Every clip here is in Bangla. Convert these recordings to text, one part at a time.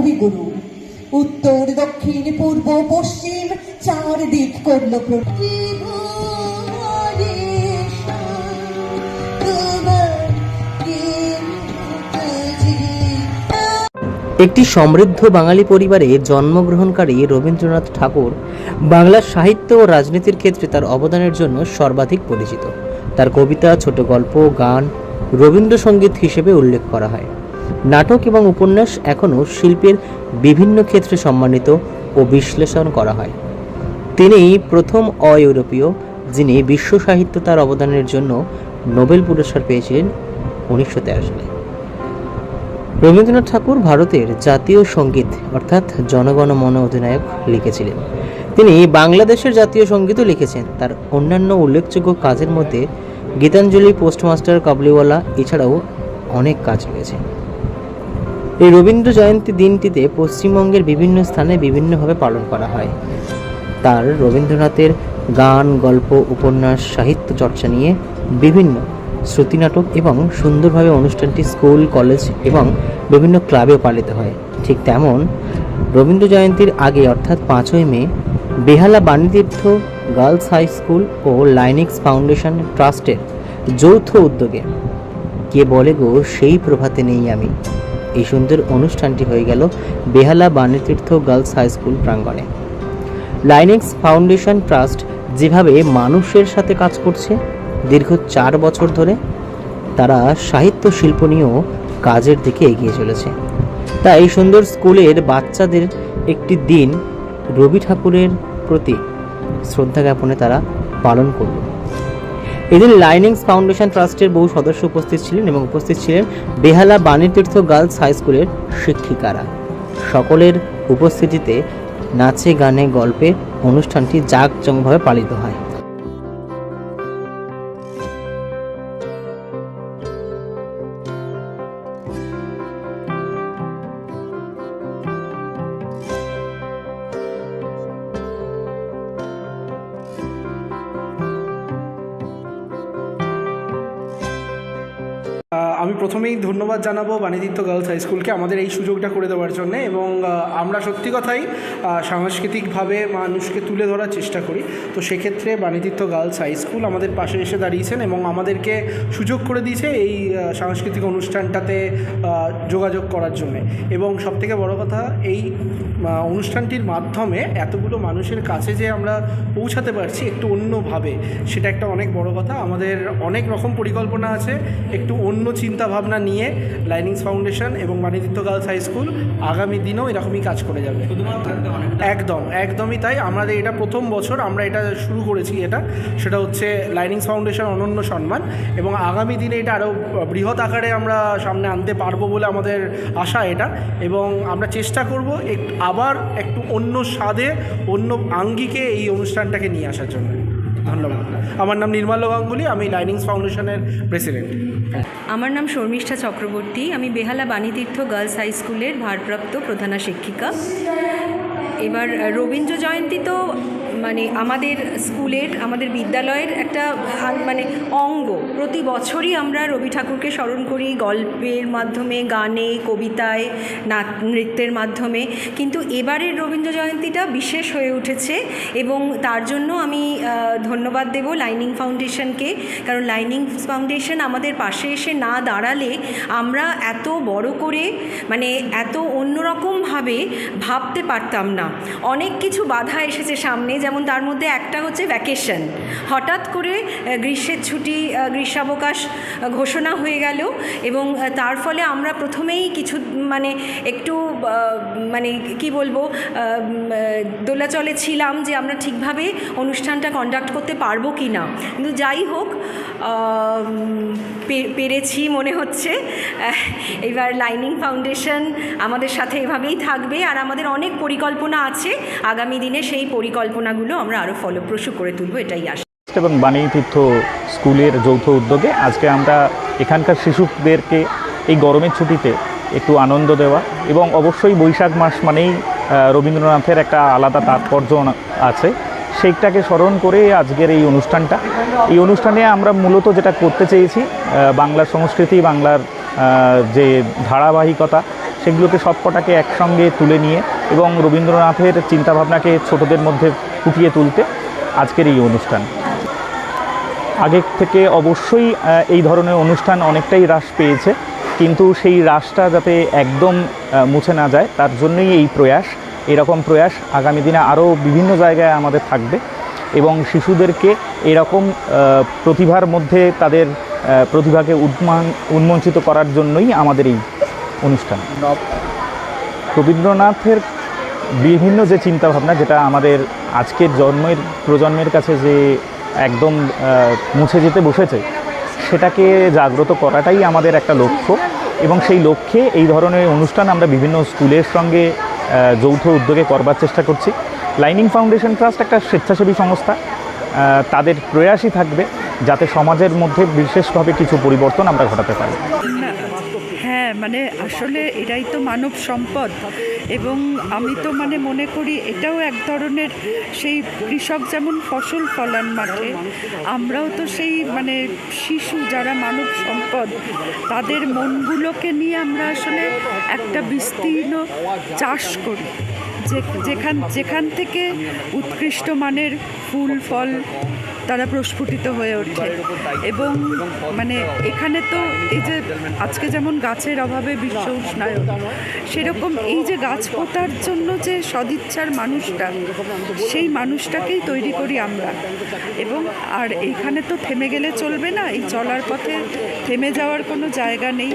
কবিগুরু। উত্তর দক্ষিণ পূর্ব পশ্চিম চারদিক করল একটি সমৃদ্ধ বাঙালি পরিবারে জন্মগ্রহণকারী রবীন্দ্রনাথ ঠাকুর বাংলার সাহিত্য ও রাজনীতির ক্ষেত্রে তার অবদানের জন্য সর্বাধিক পরিচিত। তার কবিতা, ছোট গল্প, গান রবীন্দ্রসঙ্গীত হিসেবে উল্লেখ করা হয়। নাটক এবং উপন্যাস এখনও শিল্পের বিভিন্ন ক্ষেত্রে সম্মানিত ও বিশ্লেষণ করা হয়। তিনি প্রথম অ-ইউরোপীয় যিনি বিশ্ব সাহিত্য তার অবদানের জন্য নোবেল পুরস্কার পেয়েছিলেন 1913 সালে। রবীন্দ্রনাথ ঠাকুর ভারতের জাতীয় সঙ্গীত অর্থাৎ জনগণ মন অধিনায়ক লিখেছিলেন। তিনি বাংলাদেশের জাতীয় সঙ্গীতও লিখেছেন। তার অন্যান্য উল্লেখযোগ্য কাজের মধ্যে গীতাঞ্জলি, পোস্টমাস্টার, কাবুলিওয়ালা এছাড়াও অনেক কাজ রয়েছে। এই রবীন্দ্র জয়ন্তী দিনটিতে পশ্চিমবঙ্গের বিভিন্ন স্থানে বিভিন্নভাবে পালন করা হয়। তার রবীন্দ্রনাথের গান, গল্প, উপন্যাস, সাহিত্য চর্চা নিয়ে বিভিন্ন শ্রুতিনাটক এবং সুন্দরভাবে অনুষ্ঠানটি স্কুল, কলেজ এবং বিভিন্ন ক্লাবেও পালিত হয়। ঠিক তেমন রবীন্দ্র জয়ন্তীর আগে অর্থাৎ 5ই মে বেহালা বাণীতীর্থ গার্লস হাই স্কুল ও লাইনেক্স ফাউন্ডেশন ট্রাস্টের যৌথ উদ্যোগে কে বলে গো সেই প্রভাতে নেই আমি, এই সুন্দর অনুষ্ঠানটি হয়ে গেল বেহালা বাণীতীর্থ গার্লস হাই স্কুল প্রাঙ্গণে। লাইনেক্স ফাউন্ডেশন ট্রাস্ট যেভাবে মানুষের সাথে কাজ করছে দীর্ঘ 4 বছর ধরে, তারা সাহিত্য শিল্প নিয়েও কাজের দিকে এগিয়ে চলেছে। তাই এই সুন্দর স্কুলের বাচ্চাদের একটি দিন রবি ঠাকুরের প্রতি শ্রদ্ধা জ্ঞাপনে তারা পালন করল। এদিন লাইনেক্স ফাউন্ডেশন ট্রাস্টের বহু সদস্য উপস্থিত ছিলেন এবং উপস্থিত ছিলেন বেহালা বাণীতীর্থ গার্লস হাই স্কুলের শিক্ষিকারা। সকলের উপস্থিতিতে নাচে, গানে, গল্পে অনুষ্ঠানটি জাঁকজমকভাবে পালিত হয়। আমি প্রথমেই ধন্যবাদ জানাবো বাণীতীর্থ গার্লস হাই স্কুলকে আমাদের এই সুযোগটা করে দেওয়ার জন্য। এবং আমরা সত্যি কথাই সাংস্কৃতিকভাবে মানুষকে তুলে ধরার চেষ্টা করি। তো সেক্ষেত্রে বাণীতীর্থ গার্লস হাই স্কুল আমাদের পাশে এসে দাঁড়িয়েছেন এবং আমাদেরকে সুযোগ করে দিয়েছে এই সাংস্কৃতিক অনুষ্ঠানটাতে যোগাযোগ করার জন্যে। এবং সবথেকে বড় কথা, এই অনুষ্ঠানটির মাধ্যমে এতগুলো মানুষের কাছে যে আমরা পৌঁছাতে পারছি একটু অন্যভাবে, সেটা একটা অনেক বড় কথা। আমাদের অনেক রকম পরিকল্পনা আছে, একটু অন্য চিন্তা ভাবনা নিয়ে লাইনেক্স ফাউন্ডেশন এবং বাণীতীর্থ গার্লস হাই স্কুল আগামী দিনেও এরকমই কাজ করে যাবে। একদমই তাই। আমাদের এটা প্রথম বছর আমরা এটা শুরু করেছি, সেটা হচ্ছে লাইনেক্স ফাউন্ডেশন অনন্য সম্মান, এবং আগামী দিনে এটা আরও বৃহৎ আকারে আমরা সামনে আনতে পারবো বলে আমাদের আশা এটা। এবং আমরা চেষ্টা করব আবার একটু অন্য স্বাদে, অন্য আঙ্গিকে এই অনুষ্ঠানটাকে নিয়ে আসার জন্য। ধন্যবাদ। আমার নাম নির্মাল্য গাঙ্গুলি, আমি লাইনেক্স ফাউন্ডেশনের প্রেসিডেন্ট। আমার নাম শর্মিষ্ঠা চক্রবর্তী, আমি বেহালা বাণীতীর্থ গার্লস হাই স্কুলের ভারপ্রাপ্ত প্রধানা শিক্ষিকা। এবার রবীন্দ্র জয়ন্তী তো মানে আমাদের স্কুলের, আমাদের বিদ্যালয়ের একটা মানে অঙ্গ। প্রতি বছরই আমরা রবি ঠাকুরকে স্মরণ করি গল্পের মাধ্যমে, গানে, কবিতায়, নৃত্যের মাধ্যমে। কিন্তু এবারের রবীন্দ্র জয়ন্তীটা বিশেষ হয়ে উঠেছে এবং তার জন্য আমি ধন্যবাদ দেব লাইনিং ফাউন্ডেশনকে। কারণ লাইনিং ফাউন্ডেশন আমাদের পাশে এসে না দাঁড়ালে আমরা এত বড় করে, মানে এত অন্যরকমভাবে ভাবতে পারতাম না। অনেক কিছু বাধা এসেছে সামনে, যেমন তার মধ্যে একটা হচ্ছে ভ্যাকেশন। হঠাৎ করে গ্রীষ্মের ছুটি, গ্রীষ্মাবকাশ ঘোষণা হয়ে গেল এবং তার ফলে আমরা প্রথমেই কিছু মানে একটু মানে কি বলবো, দোলাচলে ছিলাম যে আমরা ঠিকভাবে অনুষ্ঠানটা কন্ডাক্ট করতে পারবো কি না। কিন্তু যাই হোক, পেরেছি মনে হচ্ছে। এবার লাইনিং ফাউন্ডেশন আমাদের সাথে এভাবেই থাকবে আর আমাদের অনেক পরিকল্পনা আছে আগামী দিনে। সেই পরিকল্পনাগুলো আমরা আরও ফলপ্রসূ করে তুলব, এটাই আশা। এবং বাণীতীর্থ স্কুলের যৌথ উদ্যোগে আজকে আমরা এখানকার শিশুদেরকে এই গরমের ছুটিতে একটু আনন্দ দেওয়া, এবং অবশ্যই বৈশাখ মাস মানেই রবীন্দ্রনাথের একটা আলাদা তাৎপর্য আছে, সেইটাকে স্মরণ করে আজকের এই অনুষ্ঠানটা। এই অনুষ্ঠানে আমরা মূলত যেটা করতে চেয়েছি, বাংলার সংস্কৃতি, বাংলার যে ধারাবাহিকতা সেগুলোকে সবকটাকে একসঙ্গে তুলে নিয়ে এবং রবীন্দ্রনাথের চিন্তাভাবনাকে ছোটদের মধ্যে ফুটিয়ে তুলতে আজকের এই অনুষ্ঠান। আগের থেকে অবশ্যই এই ধরনের অনুষ্ঠান অনেকটাই হ্রাস পেয়েছে, কিন্তু সেই হ্রাসটা যাতে একদম মুছে না যায় তার জন্যই এই প্রয়াস। এরকম প্রয়াস আগামী দিনে আরও বিভিন্ন জায়গায় আমাদের থাকবে এবং শিশুদেরকে এরকম প্রতিভার মধ্যে তাদের প্রতিভাকে উন্মোচিত করার জন্যই আমাদের এই অনুষ্ঠান। রবীন্দ্রনাথের বিভিন্ন যে চিন্তাভাবনা, যেটা আমাদের আজকের প্রজন্মের কাছে যে একদম মুছে যেতে বসেছে, সেটাকে জাগ্রত করাটাই আমাদের একটা লক্ষ্য এবং সেই লক্ষ্যে এই ধরনের অনুষ্ঠান আমরা বিভিন্ন স্কুলের সঙ্গে যৌথ উদ্যোগে করবার চেষ্টা করছি। লাইনিং ফাউন্ডেশন ট্রাস্ট একটা স্বেচ্ছাসেবী সংস্থা, তাদের প্রয়াসই থাকবে যাতে সমাজের মধ্যে বিশেষভাবে কিছু পরিবর্তন আমরা ঘটাতে পারি। হ্যাঁ, মানে আসলে এরাই তো মানব সম্পদ এবং আমি তো মানে মনে করি এটাও এক ধরনের, সেই কৃষক যেমন ফসল ফলান মাঠে, আমরাও তো সেই মানে শিশু যারা মানব সম্পদ, তাদের মনগুলোকে নিয়ে আমরা আসলে একটা বিস্তীর্ণ চাষ করি, যেখান থেকে উৎকৃষ্ট মানের ফুল ফল তারা প্রস্ফুটিত হয়ে ওঠে। এবং মানে এখানে তো এই যে আজকে যেমন গাছের অভাবে বিশ্ব উষ্ণায়ন, সেরকম এই যে গাছ পোতার জন্য যে সদিচ্ছার মানুষটা, সেই মানুষটাকেই তৈরি করি আমরা। এবং আর এইখানে তো থেমে গেলে চলবে না, এই চলার পথে থেমে যাওয়ার কোনো জায়গা নেই।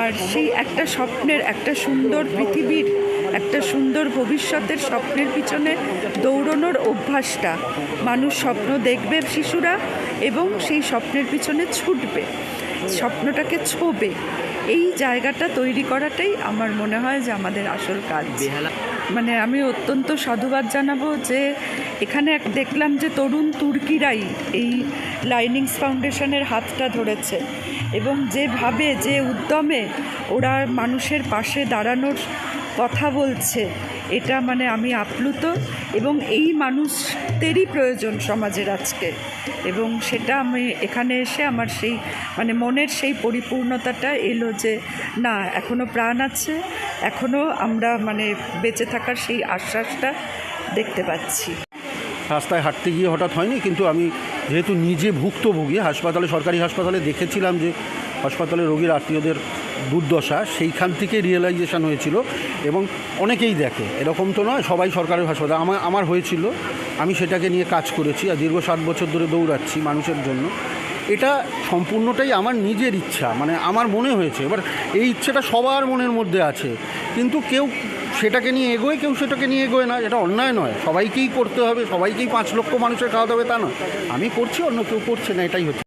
আর সেই একটা স্বপ্নের, একটা সুন্দর পৃথিবীর, একটা সুন্দর ভবিষ্যতের স্বপ্নের পিছনে দৌড়ানোর অভ্যাসটা, মানুষ স্বপ্ন দেখবে শিশুরা এবং সেই স্বপ্নের পিছনে ছুটবে, স্বপ্নটাকে ছোঁবে, এই জায়গাটা তৈরি করাটাই আমার মনে হয় যে আমাদের আসল কাজ। মানে আমি অত্যন্ত সাধুবাদ জানাবো যে এখানে দেখলাম যে তরুণ তুর্কিরাই এই লাইনিংস ফাউন্ডেশনের হাতটা ধরেছে এবং যেভাবে, যে উদ্যমে ওরা মানুষের পাশে দাঁড়ানোর কথা বলছে, এটা মানে আমি আপ্লুত এবং এই মানুষদেরই প্রয়োজন সমাজের আজকে। এবং সেটা আমি এখানে এসে আমার সেই মানে মনের সেই পরিপূর্ণতাটা এলো যে না, এখনও প্রাণ আছে, এখনও আমরা মানে বেঁচে থাকার সেই আশ্বাসটা দেখতে পাচ্ছি। রাস্তায় হাঁটতে গিয়ে হঠাৎ হয়নি, কিন্তু আমি যেহেতু নিজে ভুক্তভোগী, হাসপাতালে, সরকারি হাসপাতালে দেখেছিলাম যে হাসপাতালে রোগীর আত্মীয়দের দুর্দশা, সেইখান থেকে রিয়েলাইজেশন হয়েছিল। এবং অনেকেই দেখে, এরকম তো নয় সবাই সরকারি হাসপাতাল, আমার হয়েছিল, আমি সেটাকে নিয়ে কাজ করেছি আর দীর্ঘ 7 বছর ধরে দৌড়াচ্ছি মানুষের জন্য। এটা সম্পূর্ণটাই আমার নিজের ইচ্ছা, মানে আমার মনে হয়েছে। এবার এই ইচ্ছেটা সবার মনের মধ্যে আছে, কিন্তু কেউ সেটাকে নিয়ে এগোয়, কেউ সেটাকে নিয়ে এগোয় না। এটা অন্যায় নয়, সবাইকেই করতে হবে, সবাইকেই 5 লক্ষ মানুষের খাওয়াতে হবে তা নয়। আমি করছি, অন্য কেউ করছে না, এটাই হচ্ছে।